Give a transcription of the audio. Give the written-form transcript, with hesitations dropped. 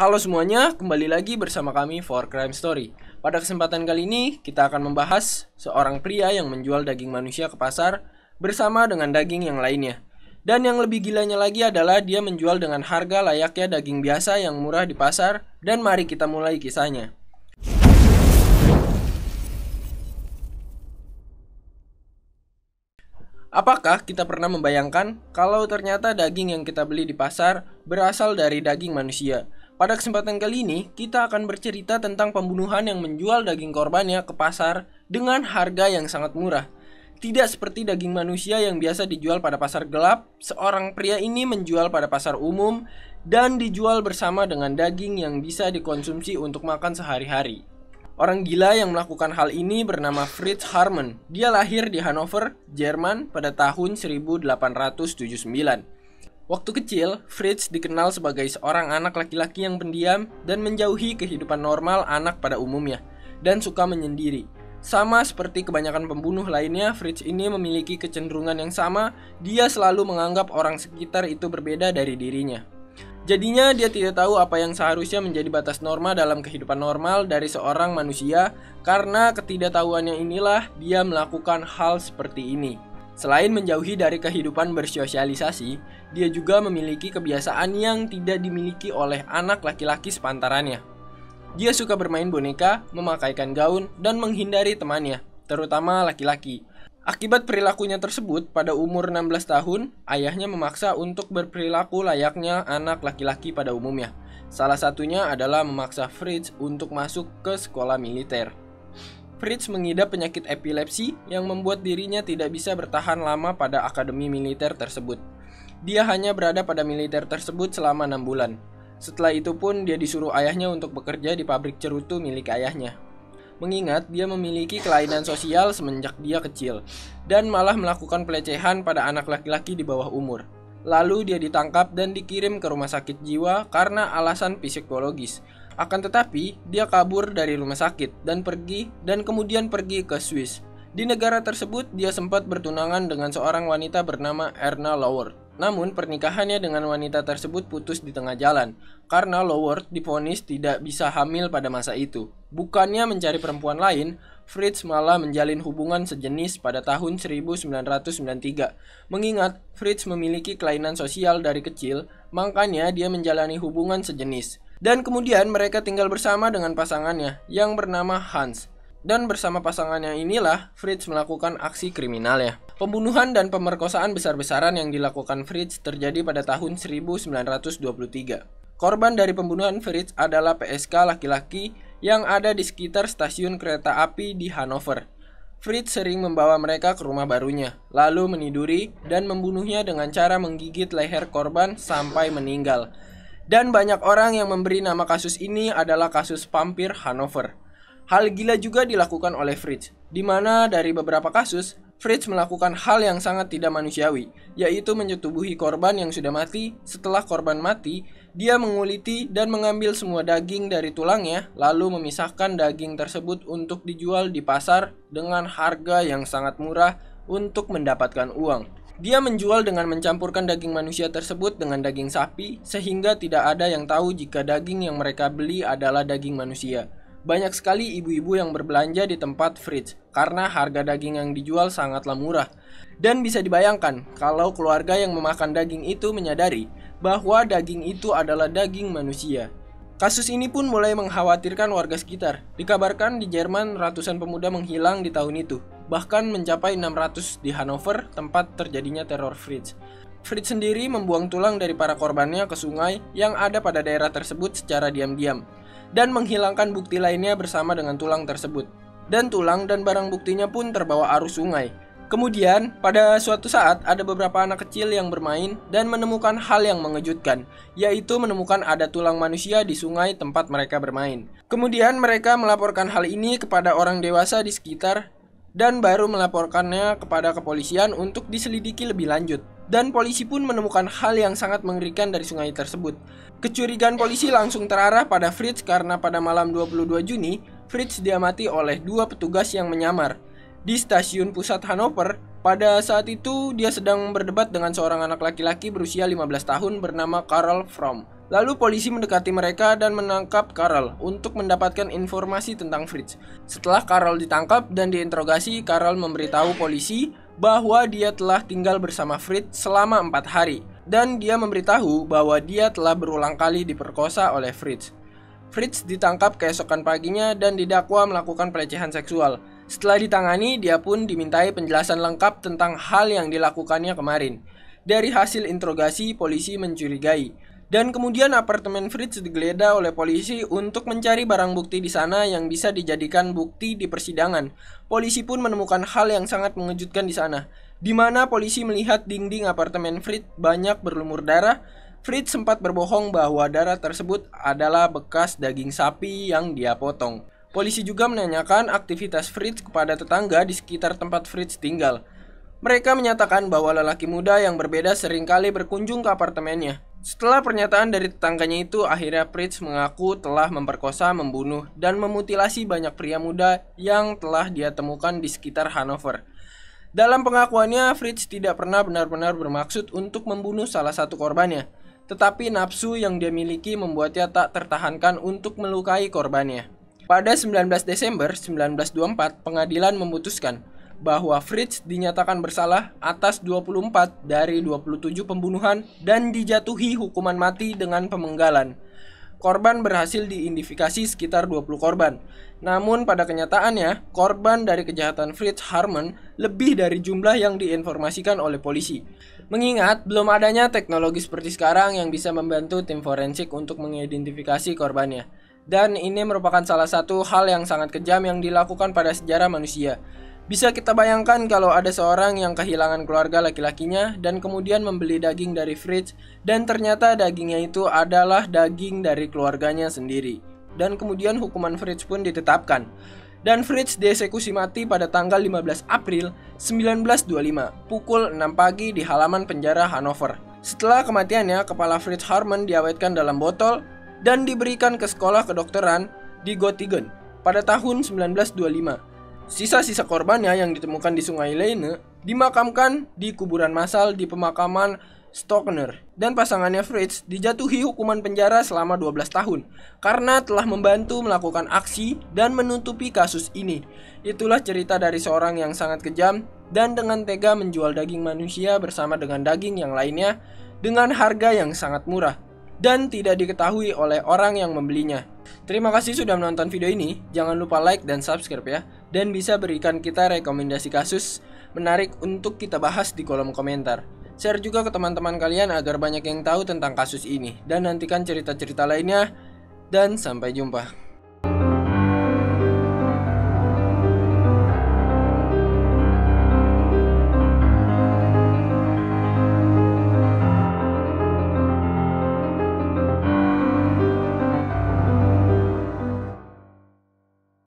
Halo semuanya, kembali lagi bersama kami For Crime Story. Pada kesempatan kali ini, kita akan membahas seorang pria yang menjual daging manusia ke pasar bersama dengan daging yang lainnya. Dan yang lebih gilanya lagi adalah dia menjual dengan harga layaknya daging biasa yang murah di pasar. Dan mari kita mulai kisahnya. Apakah kita pernah membayangkan kalau ternyata daging yang kita beli di pasar berasal dari daging manusia? Pada kesempatan kali ini, kita akan bercerita tentang pembunuhan yang menjual daging korbannya ke pasar dengan harga yang sangat murah. Tidak seperti daging manusia yang biasa dijual pada pasar gelap, seorang pria ini menjual pada pasar umum dan dijual bersama dengan daging yang bisa dikonsumsi untuk makan sehari-hari. Orang gila yang melakukan hal ini bernama Fritz Haarmann. Dia lahir di Hanover, Jerman pada tahun 1879. Waktu kecil, Fritz dikenal sebagai seorang anak laki-laki yang pendiam dan menjauhi kehidupan normal anak pada umumnya, dan suka menyendiri. Sama seperti kebanyakan pembunuh lainnya, Fritz ini memiliki kecenderungan yang sama. Dia selalu menganggap orang sekitar itu berbeda dari dirinya. Jadinya dia tidak tahu apa yang seharusnya menjadi batas norma dalam kehidupan normal dari seorang manusia. Karena ketidaktahuannya inilah dia melakukan hal seperti ini. Selain menjauhi dari kehidupan bersosialisasi, dia juga memiliki kebiasaan yang tidak dimiliki oleh anak laki-laki sepantarannya. Dia suka bermain boneka, memakaikan gaun, dan menghindari temannya, terutama laki-laki. Akibat perilakunya tersebut, pada umur 16 tahun, ayahnya memaksa untuk berperilaku layaknya anak laki-laki pada umumnya. Salah satunya adalah memaksa Fritz untuk masuk ke sekolah militer. Fritz mengidap penyakit epilepsi yang membuat dirinya tidak bisa bertahan lama pada akademi militer tersebut. Dia hanya berada pada militer tersebut selama 6 bulan. Setelah itu pun dia disuruh ayahnya untuk bekerja di pabrik cerutu milik ayahnya. Mengingat dia memiliki kelainan sosial semenjak dia kecil, dan malah melakukan pelecehan pada anak laki-laki di bawah umur. Lalu dia ditangkap dan dikirim ke rumah sakit jiwa karena alasan psikologis. Akan tetapi, dia kabur dari rumah sakit dan kemudian pergi ke Swiss. Di negara tersebut, dia sempat bertunangan dengan seorang wanita bernama Erna Lauer. Namun, pernikahannya dengan wanita tersebut putus di tengah jalan karena Lauer divonis tidak bisa hamil pada masa itu. Bukannya mencari perempuan lain, Fritz malah menjalin hubungan sejenis pada tahun 1993. Mengingat Fritz memiliki kelainan sosial dari kecil, makanya dia menjalani hubungan sejenis. Dan kemudian mereka tinggal bersama dengan pasangannya yang bernama Hans. Dan bersama pasangannya inilah Fritz melakukan aksi kriminalnya. Pembunuhan dan pemerkosaan besar-besaran yang dilakukan Fritz terjadi pada tahun 1923. Korban dari pembunuhan Fritz adalah PSK laki-laki yang ada di sekitar stasiun kereta api di Hanover. Fritz sering membawa mereka ke rumah barunya, lalu meniduri dan membunuhnya dengan cara menggigit leher korban sampai meninggal. Dan banyak orang yang memberi nama kasus ini adalah kasus vampir Hanover. Hal gila juga dilakukan oleh Fritz, di mana dari beberapa kasus, Fritz melakukan hal yang sangat tidak manusiawi, yaitu menyetubuhi korban yang sudah mati. Setelah korban mati, dia menguliti dan mengambil semua daging dari tulangnya, lalu memisahkan daging tersebut untuk dijual di pasar dengan harga yang sangat murah untuk mendapatkan uang. Dia menjual dengan mencampurkan daging manusia tersebut dengan daging sapi, sehingga tidak ada yang tahu jika daging yang mereka beli adalah daging manusia. Banyak sekali ibu-ibu yang berbelanja di tempat Fritz karena harga daging yang dijual sangatlah murah. Dan bisa dibayangkan kalau keluarga yang memakan daging itu menyadari bahwa daging itu adalah daging manusia. Kasus ini pun mulai mengkhawatirkan warga sekitar. Dikabarkan di Jerman ratusan pemuda menghilang di tahun itu, bahkan mencapai 600 di Hanover, tempat terjadinya teror Fritz. Fritz sendiri membuang tulang dari para korbannya ke sungai yang ada pada daerah tersebut secara diam-diam, dan menghilangkan bukti lainnya bersama dengan tulang tersebut. Dan tulang dan barang buktinya pun terbawa arus sungai. Kemudian, pada suatu saat ada beberapa anak kecil yang bermain dan menemukan hal yang mengejutkan, yaitu menemukan ada tulang manusia di sungai tempat mereka bermain. Kemudian mereka melaporkan hal ini kepada orang dewasa di sekitar dan baru melaporkannya kepada kepolisian untuk diselidiki lebih lanjut. Dan polisi pun menemukan hal yang sangat mengerikan dari sungai tersebut. Kecurigaan polisi langsung terarah pada Fritz karena pada malam 22 Juni, Fritz diamati oleh 2 petugas yang menyamar di stasiun pusat Hanover. Pada saat itu dia sedang berdebat dengan seorang anak laki-laki berusia 15 tahun bernama Karl Fromm. Lalu polisi mendekati mereka dan menangkap Karel untuk mendapatkan informasi tentang Fritz. Setelah Karel ditangkap dan diinterogasi, Karel memberitahu polisi bahwa dia telah tinggal bersama Fritz selama 4 hari. Dan dia memberitahu bahwa dia telah berulang kali diperkosa oleh Fritz. Fritz ditangkap keesokan paginya dan didakwa melakukan pelecehan seksual. Setelah ditangani, dia pun dimintai penjelasan lengkap tentang hal yang dilakukannya kemarin. Dari hasil interogasi, polisi mencurigai. Dan kemudian apartemen Fritz digeledah oleh polisi untuk mencari barang bukti di sana yang bisa dijadikan bukti di persidangan. Polisi pun menemukan hal yang sangat mengejutkan di sana, di mana polisi melihat dinding apartemen Fritz banyak berlumur darah. Fritz sempat berbohong bahwa darah tersebut adalah bekas daging sapi yang dia potong. Polisi juga menanyakan aktivitas Fritz kepada tetangga di sekitar tempat Fritz tinggal. Mereka menyatakan bahwa lelaki muda yang berbeda seringkali berkunjung ke apartemennya. Setelah pernyataan dari tetangganya itu, akhirnya Fritz mengaku telah memperkosa, membunuh, dan memutilasi banyak pria muda yang telah dia temukan di sekitar Hanover. Dalam pengakuannya, Fritz tidak pernah benar-benar bermaksud untuk membunuh salah satu korbannya, tetapi nafsu yang dia miliki membuatnya tak tertahankan untuk melukai korbannya. Pada 19 Desember 1924, pengadilan memutuskan bahwa Fritz dinyatakan bersalah atas 24 dari 27 pembunuhan dan dijatuhi hukuman mati dengan pemenggalan. Korban berhasil diidentifikasi sekitar 20 korban. Namun pada kenyataannya, korban dari kejahatan Fritz Harman lebih dari jumlah yang diinformasikan oleh polisi. Mengingat belum adanya teknologi seperti sekarang yang bisa membantu tim forensik untuk mengidentifikasi korbannya. Dan ini merupakan salah satu hal yang sangat kejam yang dilakukan pada sejarah manusia. Bisa kita bayangkan kalau ada seorang yang kehilangan keluarga laki-lakinya dan kemudian membeli daging dari Fritz dan ternyata dagingnya itu adalah daging dari keluarganya sendiri. Dan kemudian hukuman Fritz pun ditetapkan. Dan Fritz dieksekusi mati pada tanggal 15 April 1925 pukul 6 pagi di halaman penjara Hanover. Setelah kematiannya, kepala Fritz Harman diawetkan dalam botol dan diberikan ke sekolah kedokteran di Göttingen pada tahun 1925. Sisa-sisa korbannya yang ditemukan di Sungai Leine dimakamkan di kuburan massal di pemakaman Stockner. Dan pasangannya Fritz dijatuhi hukuman penjara selama 12 tahun karena telah membantu melakukan aksi dan menutupi kasus ini. Itulah cerita dari seorang yang sangat kejam dan dengan tega menjual daging manusia bersama dengan daging yang lainnya dengan harga yang sangat murah dan tidak diketahui oleh orang yang membelinya. Terima kasih sudah menonton video ini. Jangan lupa like dan subscribe ya. Dan bisa berikan kita rekomendasi kasus menarik untuk kita bahas di kolom komentar. Share juga ke teman-teman kalian agar banyak yang tahu tentang kasus ini. Dan nantikan cerita-cerita lainnya. Dan sampai jumpa.